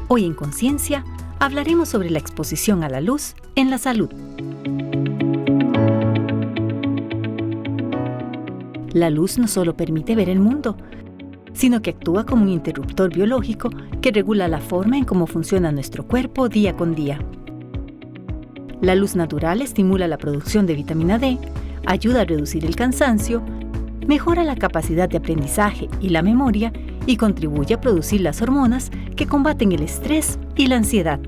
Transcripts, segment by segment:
Hoy en Conciencia hablaremos sobre la exposición a la luz en la salud. La luz no solo permite ver el mundo, sino que actúa como un interruptor biológico que regula la forma en cómo funciona nuestro cuerpo día con día. La luz natural estimula la producción de vitamina D, ayuda a reducir el cansancio, mejora la capacidad de aprendizaje y la memoria y contribuye a producir las hormonas que combaten el estrés y la ansiedad,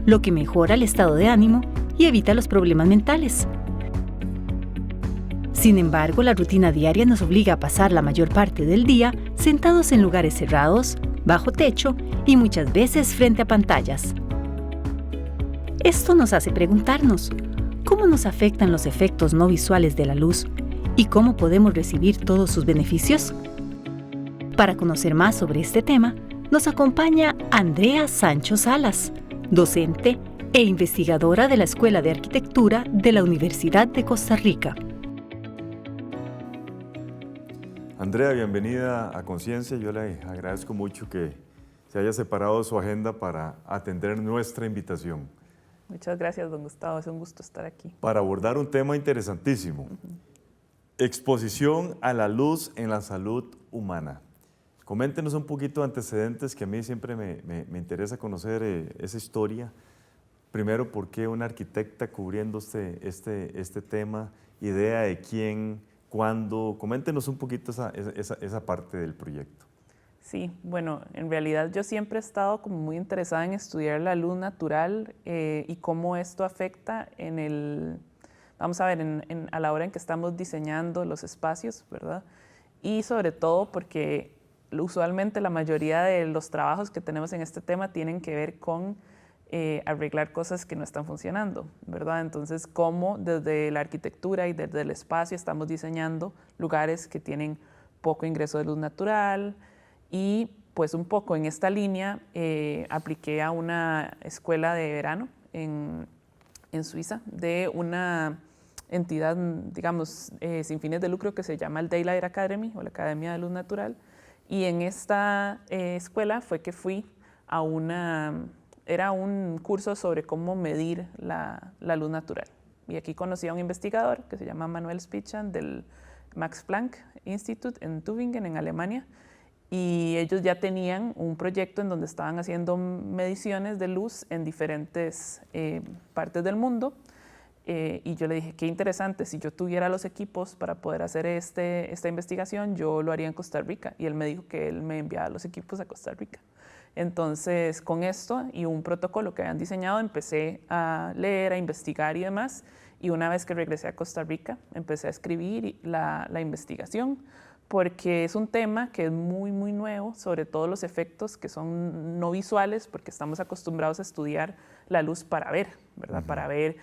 lo que mejora el estado de ánimo y evita los problemas mentales. Sin embargo, la rutina diaria nos obliga a pasar la mayor parte del día sentados en lugares cerrados, bajo techo y muchas veces frente a pantallas. Esto nos hace preguntarnos, ¿cómo nos afectan los efectos no visuales de la luz y cómo podemos recibir todos sus beneficios? Para conocer más sobre este tema, nos acompaña Andrea Sancho Salas, docente e investigadora de la Escuela de Arquitectura de la Universidad de Costa Rica. Andrea, bienvenida a Conciencia. Yo le agradezco mucho que se haya separado su agenda para atender nuestra invitación. Muchas gracias, don Gustavo. Es un gusto estar aquí. Para abordar un tema interesantísimo. Exposición a la luz en la salud humana. Coméntenos un poquito de antecedentes, que a mí siempre me interesa conocer esa historia. Primero, ¿por qué una arquitecta cubriendo este tema? ¿Idea de quién? ¿Cuándo? Coméntenos un poquito esa parte del proyecto. Sí, bueno, en realidad yo siempre he estado como muy interesada en estudiar la luz natural y cómo esto afecta vamos a ver, a la hora en que estamos diseñando los espacios, ¿verdad? Y sobre todo porque usualmente la mayoría de los trabajos que tenemos en este tema tienen que ver con arreglar cosas que no están funcionando, ¿verdad? Entonces, cómo desde la arquitectura y desde el espacio estamos diseñando lugares que tienen poco ingreso de luz natural. Y pues un poco en esta línea apliqué a una escuela de verano en Suiza de una entidad, digamos, sin fines de lucro que se llama el Daylight Academy o la Academia de Luz Natural. Y en esta escuela fue que fui a era un curso sobre cómo medir la luz natural. Y aquí conocí a un investigador que se llama Manuel Spitzan del Max Planck Institute en Tübingen, en Alemania. Y ellos ya tenían un proyecto en donde estaban haciendo mediciones de luz en diferentes partes del mundo. Y yo le dije, qué interesante, si yo tuviera los equipos para poder hacer esta investigación, yo lo haría en Costa Rica. Y él me dijo que él me enviaba los equipos a Costa Rica. Entonces, con esto y un protocolo que habían diseñado, empecé a leer, a investigar y demás. Y una vez que regresé a Costa Rica, empecé a escribir la investigación, porque es un tema que es muy, muy nuevo, sobre todo los efectos que son no visuales, porque estamos acostumbrados a estudiar la luz para ver, ¿verdad? Uh-huh. Para ver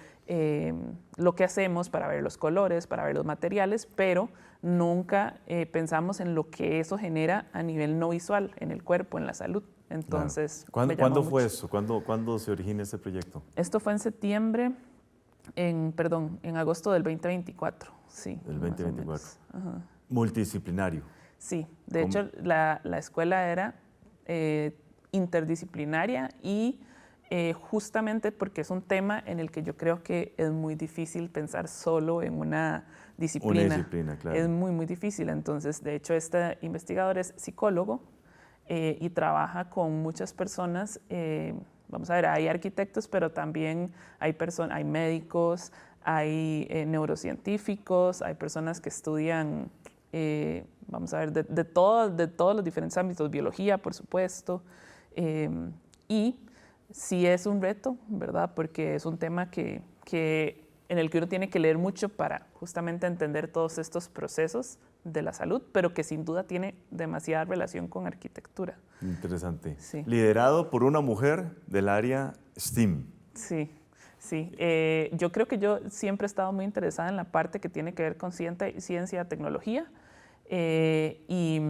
lo que hacemos, para ver los colores, para ver los materiales, pero nunca pensamos en lo que eso genera a nivel no visual, en el cuerpo, en la salud. Entonces, claro. ¿Cuándo fue eso? ¿Cuándo se origina este proyecto? Esto fue en septiembre, en agosto del 2024, sí. Del 2024. Ajá. Multidisciplinario. Sí, de hecho la escuela era interdisciplinaria y justamente porque es un tema en el que yo creo que es muy difícil pensar solo en una disciplina. Una disciplina, claro. Es muy, muy difícil. Entonces, de hecho, este investigador es psicólogo y trabaja con muchas personas. Vamos a ver, hay arquitectos, pero también hay médicos, hay neurocientíficos, hay personas que estudian vamos a ver, de todos los diferentes ámbitos, biología, por supuesto, y sí es un reto, ¿verdad? Porque es un tema en el que uno tiene que leer mucho para justamente entender todos estos procesos de la salud, pero que sin duda tiene demasiada relación con arquitectura. Interesante. Sí. Liderado por una mujer del área STEAM. Sí. Sí, yo creo que yo siempre he estado muy interesada en la parte que tiene que ver con ciencia, tecnología y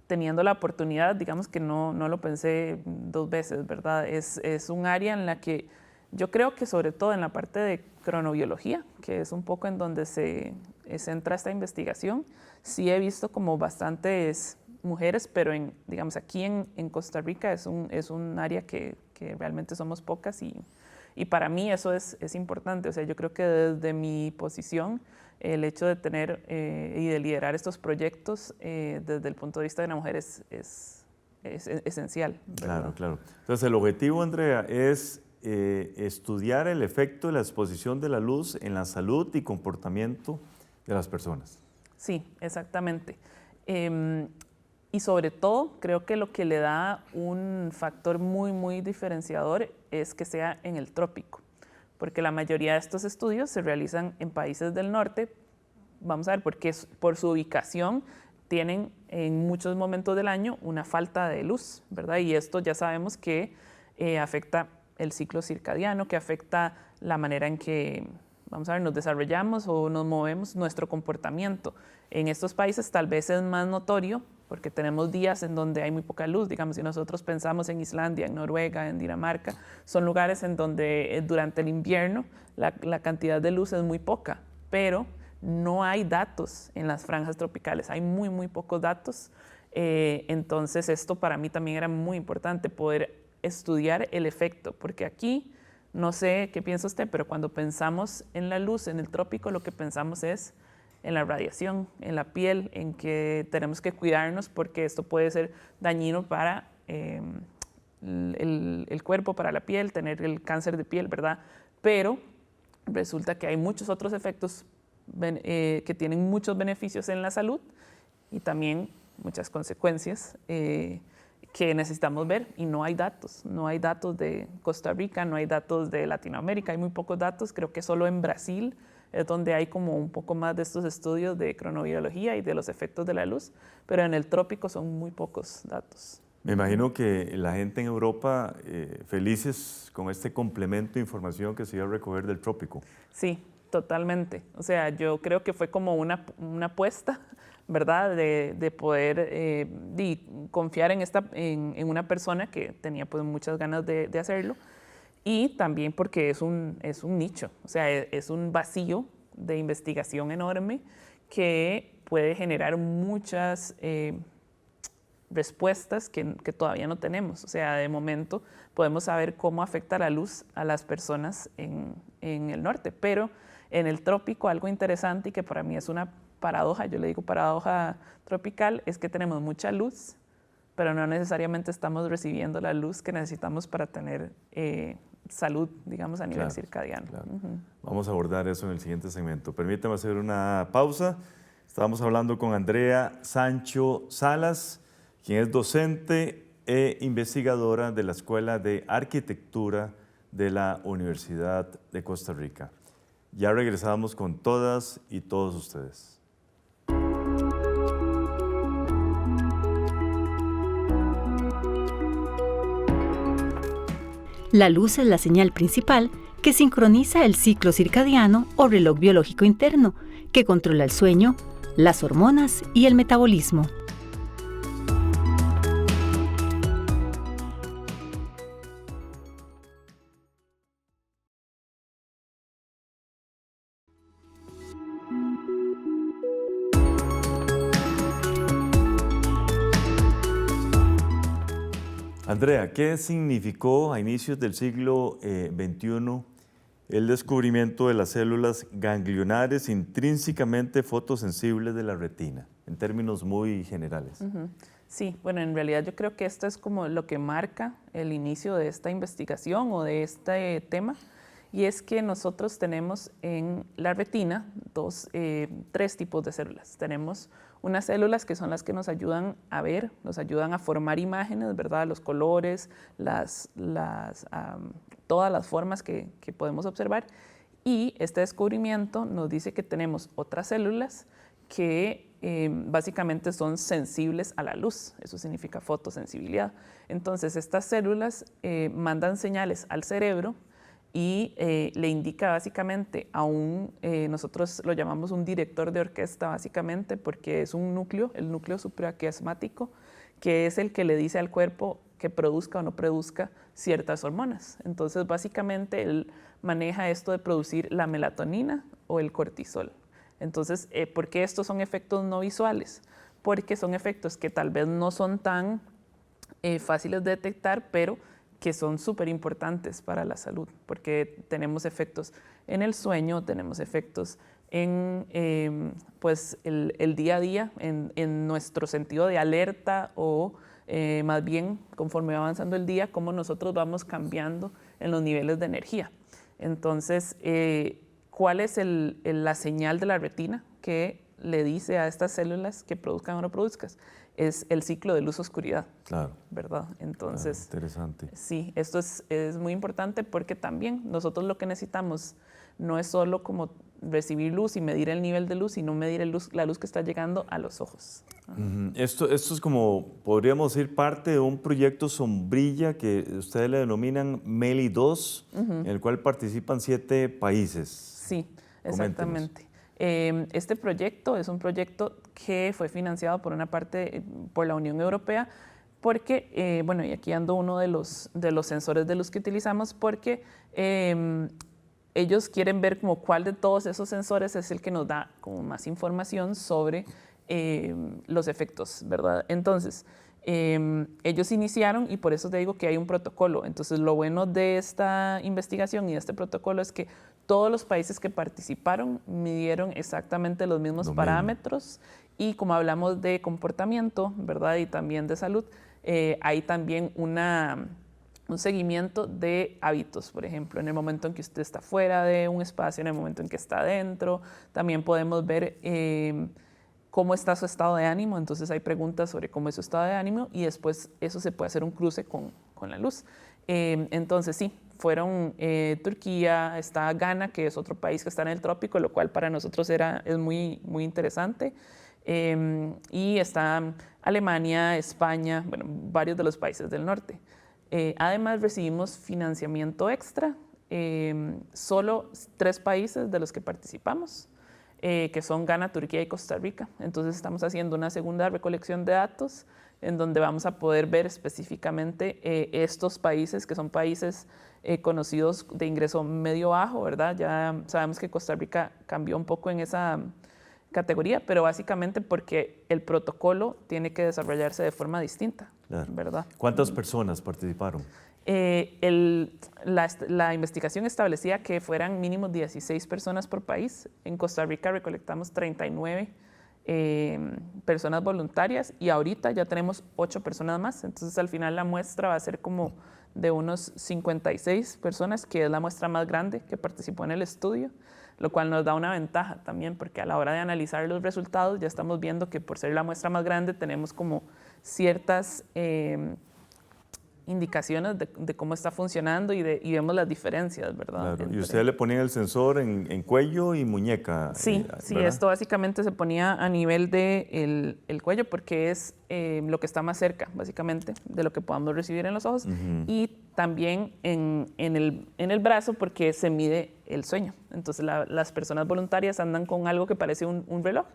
teniendo la oportunidad, digamos que no lo pensé dos veces, ¿verdad? Es un área en la que yo creo que sobre todo en la parte de cronobiología, que es un poco en donde se centra esta investigación, sí he visto como bastantes mujeres, pero digamos, aquí en Costa Rica es un área que realmente somos pocas y para mí eso es importante. O sea, yo creo que desde mi posición, el hecho de tener y de liderar estos proyectos desde el punto de vista de una mujer es esencial, ¿verdad? Claro, claro. Entonces, el objetivo, Andrea, es estudiar el efecto de la exposición de la luz en la salud y comportamiento de las personas. Sí, exactamente. Y sobre todo, creo que lo que le da un factor muy, muy diferenciador es que sea en el trópico, porque la mayoría de estos estudios se realizan en países del norte. Vamos a ver, porque por su ubicación tienen en muchos momentos del año una falta de luz, ¿verdad? Y esto ya sabemos que afecta el ciclo circadiano, que afecta la manera en que, vamos a ver, nos desarrollamos o nos movemos, nuestro comportamiento. En estos países tal vez es más notorio porque tenemos días en donde hay muy poca luz. Digamos, si nosotros pensamos en Islandia, en Noruega, en Dinamarca, son lugares en donde durante el invierno la cantidad de luz es muy poca, pero no hay datos en las franjas tropicales, hay muy, muy pocos datos. Entonces esto para mí también era muy importante, poder estudiar el efecto, porque aquí, no sé qué piensa usted, pero cuando pensamos en la luz en el trópico, lo que pensamos es en la radiación, en la piel, en que tenemos que cuidarnos porque esto puede ser dañino para el cuerpo, para la piel, tener el cáncer de piel, ¿verdad? Pero resulta que hay muchos otros efectos que tienen muchos beneficios en la salud y también muchas consecuencias que necesitamos ver, y no hay datos de Costa Rica, no hay datos de Latinoamérica, hay muy pocos datos. Creo que solo en Brasil es donde hay como un poco más de estos estudios de cronobiología y de los efectos de la luz, pero en el trópico son muy pocos datos. Me imagino que la gente en Europa felices con este complemento de información que se iba a recoger del trópico. Sí, totalmente. O sea, yo creo que fue como una apuesta, ¿verdad? De poder confiar en una persona que tenía pues muchas ganas de hacerlo, y también porque es un nicho, o sea, es un vacío de investigación enorme que puede generar muchas respuestas que todavía no tenemos. O sea, de momento podemos saber cómo afecta la luz a las personas en el norte, pero en el trópico algo interesante y que para mí es una paradoja, yo le digo paradoja tropical, es que tenemos mucha luz, pero no necesariamente estamos recibiendo la luz que necesitamos para tener salud, digamos, a nivel circadiano. Claro. Vamos a abordar eso en el siguiente segmento. Permítame hacer una pausa. Estábamos hablando con Andrea Sancho Salas, quien es docente e investigadora de la Escuela de Arquitectura de la Universidad de Costa Rica. Ya regresamos con todas y todos ustedes. La luz es la señal principal que sincroniza el ciclo circadiano o reloj biológico interno, que controla el sueño, las hormonas y el metabolismo. Andrea, ¿qué significó a inicios del siglo XXI el descubrimiento de las células ganglionares intrínsecamente fotosensibles de la retina, en términos muy generales? Sí, bueno, en realidad yo creo que esto es como lo que marca el inicio de esta investigación o de este tema, y es que nosotros tenemos en la retina tres tipos de células. Tenemos unas células que son las que nos ayudan a ver, nos ayudan a formar imágenes, ¿verdad? Los colores, todas las formas que podemos observar. Y este descubrimiento nos dice que tenemos otras células que básicamente son sensibles a la luz. Eso significa fotosensibilidad. Entonces, estas células mandan señales al cerebro y le indica básicamente a nosotros lo llamamos un director de orquesta básicamente, porque es un núcleo, el núcleo supraquiasmático, que es el que le dice al cuerpo que produzca o no produzca ciertas hormonas. Entonces básicamente él maneja esto de producir la melatonina o el cortisol. Entonces, ¿por qué estos son efectos no visuales? porque son efectos que tal vez no son tan fáciles de detectar, pero que son súper importantes para la salud, porque tenemos efectos en el sueño, tenemos efectos en pues el día a día, en nuestro sentido de alerta o más bien conforme va avanzando el día, cómo nosotros vamos cambiando en los niveles de energía. Entonces, ¿cuál es la señal de la retina que le dice a estas células que produzcan o no produzcan? Es el ciclo de luz-oscuridad, Claro. ¿verdad? Entonces, claro, interesante. Sí, esto es muy importante porque también nosotros lo que necesitamos no es solo como recibir luz y medir el nivel de luz, sino medir la luz que está llegando a los ojos. Esto es como, podríamos decir, parte de un proyecto sombrilla que ustedes le denominan MELI 2, en el cual participan 7 países. Sí, exactamente. Este proyecto es un proyecto que fue financiado por una parte por la Unión Europea, porque, bueno, y aquí ando uno de los sensores de luz que utilizamos, porque ellos quieren ver como cuál de todos esos sensores es el que nos da como más información sobre los efectos, ¿verdad? Entonces, ellos iniciaron y por eso te digo que hay un protocolo. Entonces, lo bueno de esta investigación y de este protocolo es que todos los países que participaron midieron exactamente los mismos parámetros y como hablamos de comportamiento, ¿verdad? Y también de salud, hay también un seguimiento de hábitos, por ejemplo, en el momento en que usted está fuera de un espacio, en el momento en que está adentro. También podemos ver cómo está su estado de ánimo, entonces hay preguntas sobre cómo es su estado de ánimo y después eso se puede hacer un cruce con la luz. Entonces sí, fueron Turquía, está Ghana, que es otro país que está en el trópico, lo cual para nosotros es muy, muy interesante. Y está Alemania, España, bueno, varios de los países del norte. Además recibimos financiamiento extra, solo 3 países de los que participamos, que son Ghana, Turquía y Costa Rica. Entonces estamos haciendo una segunda recolección de datos en donde vamos a poder ver específicamente estos países, que son países conocidos de ingreso medio-bajo, ¿verdad? Ya sabemos que Costa Rica cambió un poco en esa categoría, pero básicamente porque el protocolo tiene que desarrollarse de forma distinta, claro, ¿verdad? ¿Cuántas personas participaron? La investigación establecía que fueran mínimo 16 personas por país. En Costa Rica recolectamos 39 personas voluntarias y ahorita ya tenemos 8 personas más. Entonces al final la muestra va a ser como de unos 56 personas, que es la muestra más grande que participó en el estudio, lo cual nos da una ventaja también, porque a la hora de analizar los resultados ya estamos viendo que por ser la muestra más grande tenemos como ciertas indicaciones de cómo está funcionando y vemos las diferencias, ¿verdad? Claro. Y ustedes le ponían el sensor en cuello y muñeca. Sí, sí, esto básicamente se ponía a nivel del el cuello porque es lo que está más cerca, básicamente, de lo que podamos recibir en los ojos. Y también en el brazo porque se mide el sueño. Entonces las personas voluntarias andan con algo que parece un reloj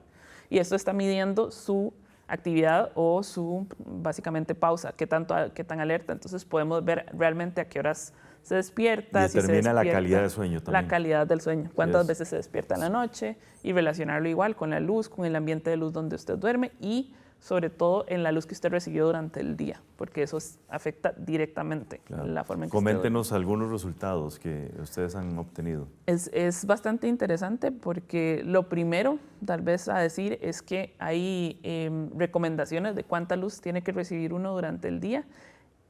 y esto está midiendo su actividad o su, básicamente, pausa, qué tan alerta. Entonces podemos ver realmente a qué horas se despierta. Y determina la calidad del sueño también. La calidad del sueño, cuántas veces se despierta en la noche y relacionarlo igual con la luz, con el ambiente de luz donde usted duerme y sobre todo en la luz que usted recibió durante el día, porque eso afecta directamente la forma en que Coméntenos algunos resultados que ustedes han obtenido. Es bastante interesante porque lo primero, tal vez a decir, es que hay recomendaciones de cuánta luz tiene que recibir uno durante el día,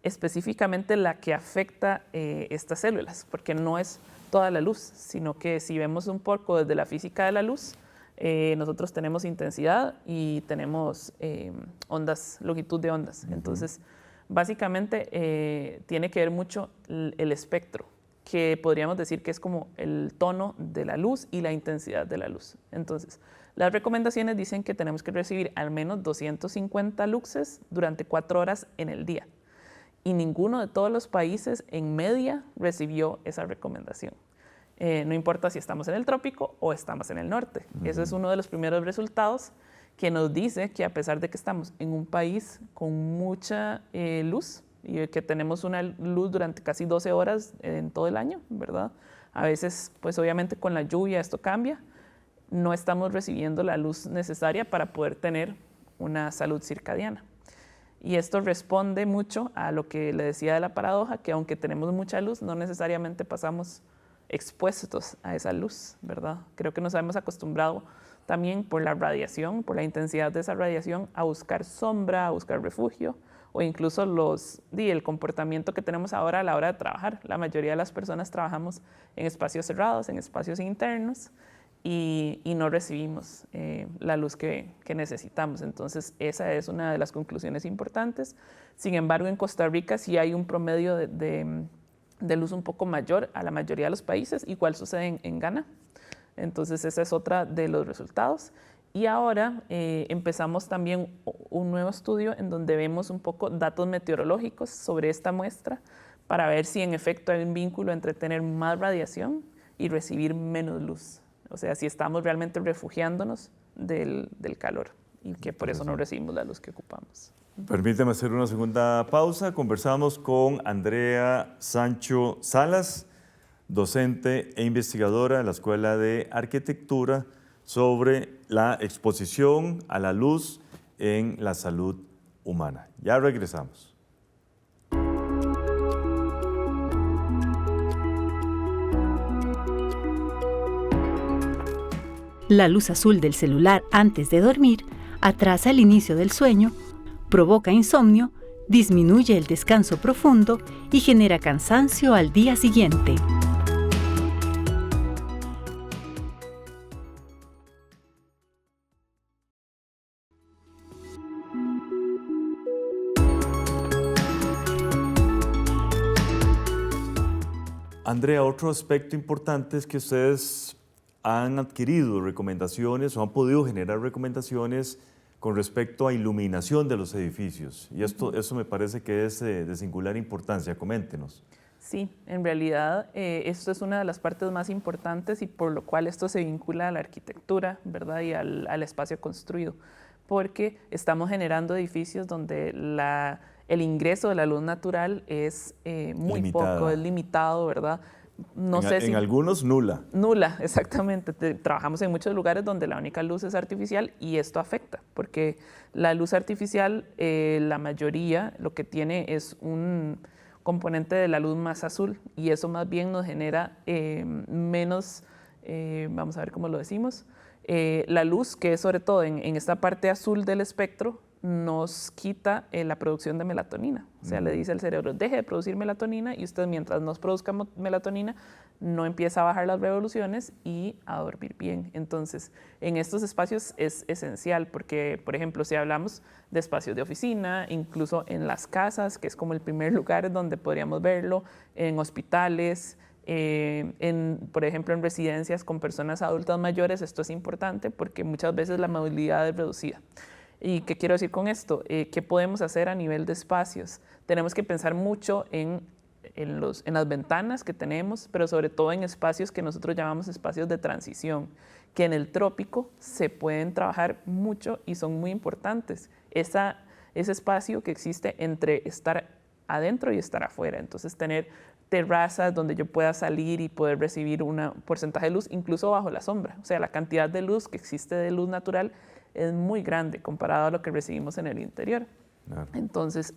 específicamente la que afecta estas células, porque no es toda la luz, sino que si vemos un poco desde la física de la luz, nosotros tenemos intensidad y tenemos ondas, longitud de ondas. Entonces, básicamente tiene que ver mucho el espectro, que podríamos decir que es como el tono de la luz y la intensidad de la luz. Entonces, las recomendaciones dicen que tenemos que recibir al menos 250 luxes durante 4 horas en el día. Y ninguno de todos los países en media recibió esa recomendación. No importa si estamos en el trópico o estamos en el norte. Ese es uno de los primeros resultados que nos dice que a pesar de que estamos en un país con mucha luz y que tenemos una luz durante casi 12 horas en todo el año, ¿verdad? A veces, pues obviamente con la lluvia esto cambia. No estamos recibiendo la luz necesaria para poder tener una salud circadiana. Y esto responde mucho a lo que le decía de la paradoja, que aunque tenemos mucha luz, no necesariamente pasamos expuestos a esa luz, ¿verdad? Creo que nos hemos acostumbrado también por la radiación, por la intensidad de esa radiación, a buscar sombra, a buscar refugio, o incluso el comportamiento que tenemos ahora a la hora de trabajar. La mayoría de las personas trabajamos en espacios cerrados, en espacios internos, y no recibimos la luz que necesitamos. Entonces, esa es una de las conclusiones importantes. Sin embargo, en Costa Rica sí hay un promedio de luz un poco mayor a la mayoría de los países, igual sucede en Ghana. Entonces, esa es otra de los resultados. Y ahora empezamos también un nuevo estudio en donde vemos un poco datos meteorológicos sobre esta muestra para ver si en efecto hay un vínculo entre tener más radiación y recibir menos luz. O sea, si estamos realmente refugiándonos del calor y que por eso no recibimos la luz que ocupamos. Permíteme hacer una segunda pausa. Conversamos con Andrea Sancho Salas, docente e investigadora en la Escuela de Arquitectura, sobre la exposición a la luz en la salud humana. Ya regresamos. La luz azul del celular antes de dormir atrasa el inicio del sueño, provoca insomnio, disminuye el descanso profundo y genera cansancio al día siguiente. Andrea, otro aspecto importante es que ustedes han adquirido recomendaciones o han podido generar recomendaciones con respecto a iluminación de los edificios. Y eso me parece que es de singular importancia. Coméntenos. Sí, en realidad esto es una de las partes más importantes y por lo cual esto se vincula a la arquitectura, ¿verdad? Y al espacio construido, porque estamos generando edificios donde el ingreso de la luz natural es muy poco, es limitado, ¿verdad? No sé si... En algunos, nula. Nula, exactamente. Trabajamos en muchos lugares donde la única luz es artificial y esto afecta, porque la luz artificial, la mayoría, lo que tiene es un componente de la luz más azul y eso más bien nos genera menos, vamos a ver cómo lo decimos, la luz, que es sobre todo en esta parte azul del espectro, nos quita la producción de melatonina. O sea, le dice al cerebro, deje de producir melatonina y usted mientras no produzca melatonina no empieza a bajar las revoluciones y a dormir bien. Entonces, en estos espacios es esencial porque, por ejemplo, si hablamos de espacios de oficina, incluso en las casas, que es como el primer lugar donde podríamos verlo, en hospitales, por ejemplo, en residencias con personas adultas mayores, esto es importante porque muchas veces la movilidad es reducida. ¿Y qué quiero decir con esto? ¿Qué podemos hacer a nivel de espacios? Tenemos que pensar mucho en las ventanas que tenemos, pero sobre todo en espacios que nosotros llamamos espacios de transición, que en el trópico se pueden trabajar mucho y son muy importantes. Ese espacio que existe entre estar adentro y estar afuera. Entonces, tener terrazas donde yo pueda salir y poder recibir un porcentaje de luz, incluso bajo la sombra. O sea, la cantidad de luz que existe de luz natural es muy grande comparado a lo que recibimos en el interior. Claro. Entonces,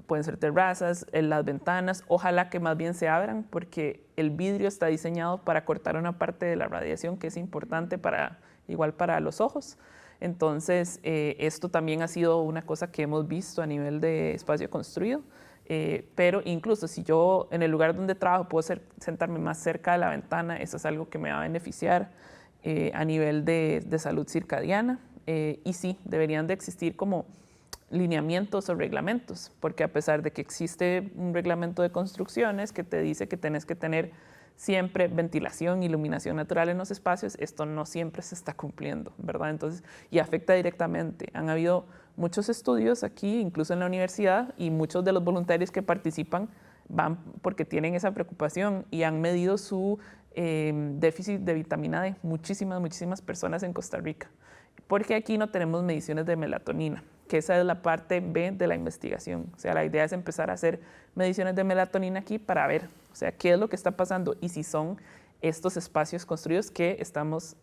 pueden ser terrazas, las ventanas, ojalá que más bien se abran porque el vidrio está diseñado para cortar una parte de la radiación que es importante igual para los ojos. Entonces, esto también ha sido una cosa que hemos visto a nivel de espacio construido, pero incluso si yo en el lugar donde trabajo puedo sentarme más cerca de la ventana, eso es algo que me va a beneficiar a nivel de salud circadiana. Y sí, deberían de existir como lineamientos o reglamentos, porque a pesar de que existe un reglamento de construcciones que te dice que tenés que tener siempre ventilación, iluminación natural en los espacios, esto no siempre se está cumpliendo, ¿verdad? Entonces, y afecta directamente. Han habido muchos estudios aquí, incluso en la universidad, y muchos de los voluntarios que participan van porque tienen esa preocupación y han medido su déficit de vitamina D, muchísimas personas en Costa Rica, porque aquí no tenemos mediciones de melatonina, que esa es la parte B de la investigación. O sea, la idea es empezar a hacer mediciones de melatonina aquí para ver, o sea, qué es lo que está pasando y si son estos espacios construidos que estamos,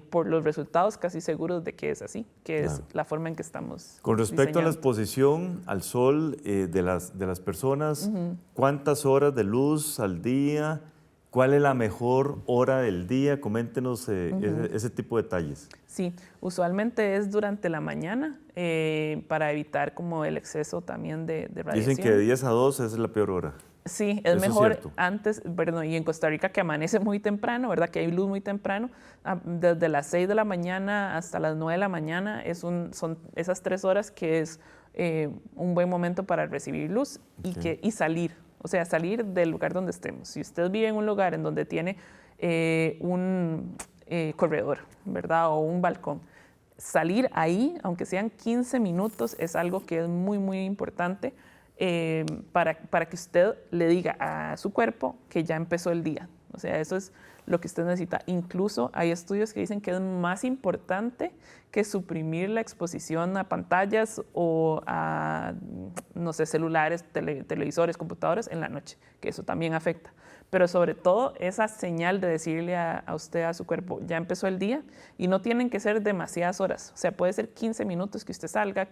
por los resultados, casi seguros de que es así, que es la forma en que estamos Con respecto a la diseñando. exposición al sol de las personas, ¿cuántas horas de luz al día? ¿Cuál es la mejor hora del día? Coméntenos ese tipo de detalles. Sí, usualmente es durante la mañana para evitar como el exceso también de radiación. Dicen que de 10 a 2 esa es la peor hora. Sí, es Eso es mejor cierto. antes, perdón, y en Costa Rica que amanece muy temprano, ¿verdad? Que hay luz muy temprano, desde las 6 de la mañana hasta las 9 de la mañana son esas 3 horas que es un buen momento para recibir luz y salir, o sea, salir del lugar donde estemos. Si usted vive en un lugar en donde tiene un corredor, ¿verdad? O un balcón, salir ahí, aunque sean 15 minutos, es algo que es muy, muy importante. Para que usted le diga a su cuerpo que ya empezó el día. O sea, eso es lo que usted necesita. Incluso hay estudios que dicen que es más importante que suprimir la exposición a pantallas o a, no sé, celulares, televisores, computadores en la noche, que eso también afecta. Pero sobre todo esa señal de decirle a usted, a su cuerpo, ya empezó el día, y no tienen que ser demasiadas horas. O sea, puede ser 15 minutos que usted salga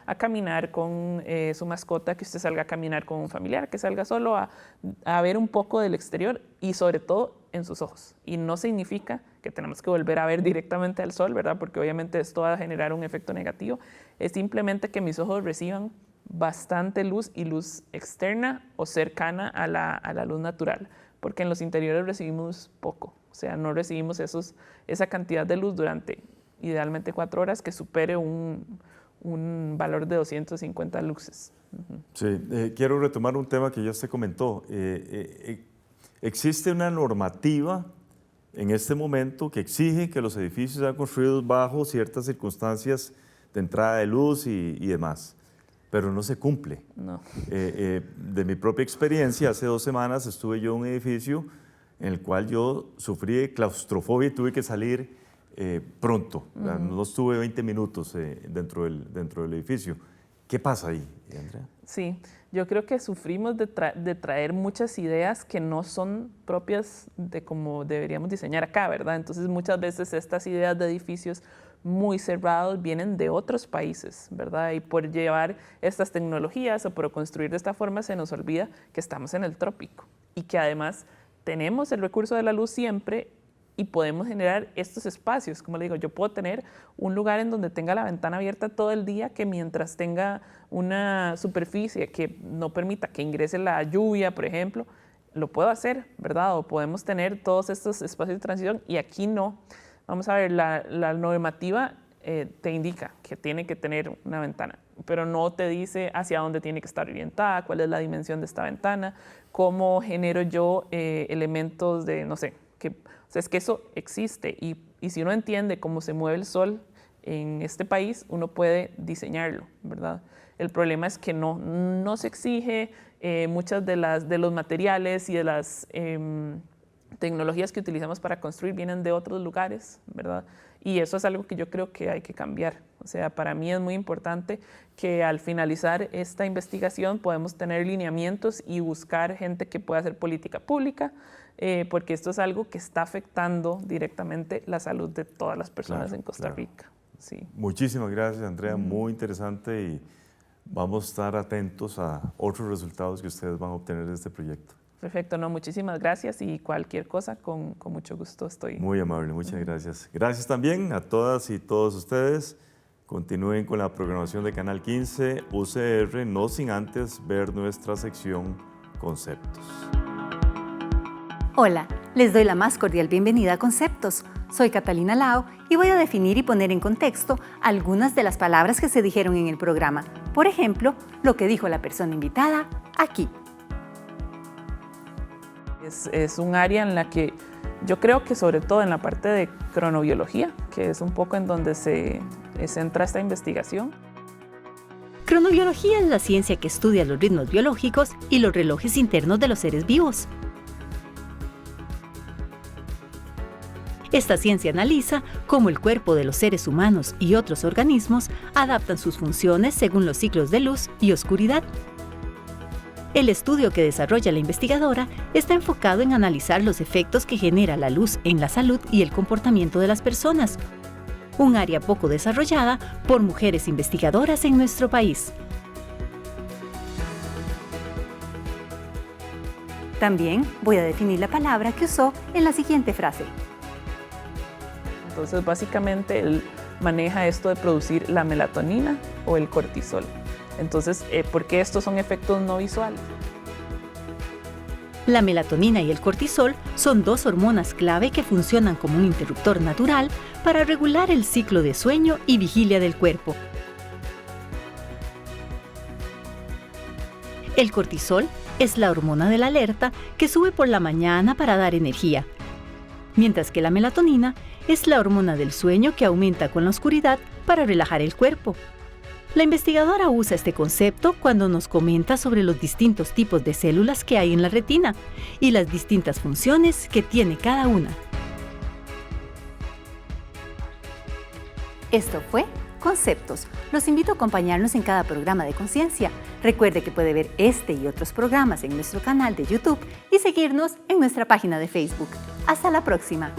a caminar con su mascota, que usted salga a caminar con un familiar, que salga solo a ver un poco del exterior y sobre todo en sus ojos. Y no significa que tenemos que volver a ver directamente al sol, ¿verdad? Porque obviamente esto va a generar un efecto negativo. Es simplemente que mis ojos reciban bastante luz y luz externa o cercana a la luz natural, porque en los interiores recibimos poco, o sea, no recibimos esa cantidad de luz durante idealmente 4 horas que supere un valor de 250 luxes. Sí, quiero retomar un tema que ya usted comentó. Existe una normativa en este momento que exige que los edificios sean construidos bajo ciertas circunstancias de entrada de luz y demás, pero no se cumple. No. De mi propia experiencia, hace 2 semanas estuve yo en un edificio en el cual yo sufrí de claustrofobia y tuve que salir pronto. No estuve 20 minutos dentro del edificio. ¿Qué pasa ahí, Andrea? Sí, yo creo que sufrimos de traer muchas ideas que no son propias de cómo deberíamos diseñar acá, ¿verdad? Entonces muchas veces estas ideas de edificios muy cerrados vienen de otros países, ¿verdad? Y por llevar estas tecnologías o por construir de esta forma se nos olvida que estamos en el trópico y que además tenemos el recurso de la luz siempre y podemos generar estos espacios. Como le digo, yo puedo tener un lugar en donde tenga la ventana abierta todo el día, que mientras tenga una superficie que no permita que ingrese la lluvia, por ejemplo, lo puedo hacer, ¿verdad? O podemos tener todos estos espacios de transición y aquí no. Vamos a ver, la normativa te indica que tiene que tener una ventana, pero no te dice hacia dónde tiene que estar orientada, cuál es la dimensión de esta ventana, cómo genero yo elementos de, no sé, o sea, es que eso existe y si uno entiende cómo se mueve el sol en este país, uno puede diseñarlo, ¿verdad? El problema es que no se exige, muchas de los materiales y de las tecnologías que utilizamos para construir vienen de otros lugares, ¿verdad? Y eso es algo que yo creo que hay que cambiar. O sea, para mí es muy importante que al finalizar esta investigación podemos tener lineamientos y buscar gente que pueda hacer política pública, porque esto es algo que está afectando directamente la salud de todas las personas en Costa Rica. Sí. Muchísimas gracias, Andrea, muy interesante y vamos a estar atentos a otros resultados que ustedes van a obtener de este proyecto. Perfecto, no, muchísimas gracias y cualquier cosa, con mucho gusto estoy. Muy amable, muchas gracias. Gracias también a todas y todos ustedes. Continúen con la programación de Canal 15 UCR, no sin antes ver nuestra sección Conceptos. Hola, les doy la más cordial bienvenida a Conceptos. Soy Catalina Lao y voy a definir y poner en contexto algunas de las palabras que se dijeron en el programa. Por ejemplo, lo que dijo la persona invitada aquí. Es un área en la que yo creo que sobre todo en la parte de cronobiología, que es un poco en donde se centra esta investigación. Cronobiología es la ciencia que estudia los ritmos biológicos y los relojes internos de los seres vivos. Esta ciencia analiza cómo el cuerpo de los seres humanos y otros organismos adaptan sus funciones según los ciclos de luz y oscuridad. El estudio que desarrolla la investigadora está enfocado en analizar los efectos que genera la luz en la salud y el comportamiento de las personas, un área poco desarrollada por mujeres investigadoras en nuestro país. También voy a definir la palabra que usó en la siguiente frase. Entonces, básicamente, él maneja esto de producir la melatonina o el cortisol. Entonces, ¿por qué estos son efectos no visuales? La melatonina y el cortisol son dos hormonas clave que funcionan como un interruptor natural para regular el ciclo de sueño y vigilia del cuerpo. El cortisol es la hormona de la alerta que sube por la mañana para dar energía, mientras que la melatonina es la hormona del sueño que aumenta con la oscuridad para relajar el cuerpo. La investigadora usa este concepto cuando nos comenta sobre los distintos tipos de células que hay en la retina y las distintas funciones que tiene cada una. Esto fue Conceptos. Los invito a acompañarnos en cada programa de Conciencia. Recuerde que puede ver este y otros programas en nuestro canal de YouTube y seguirnos en nuestra página de Facebook. Hasta la próxima.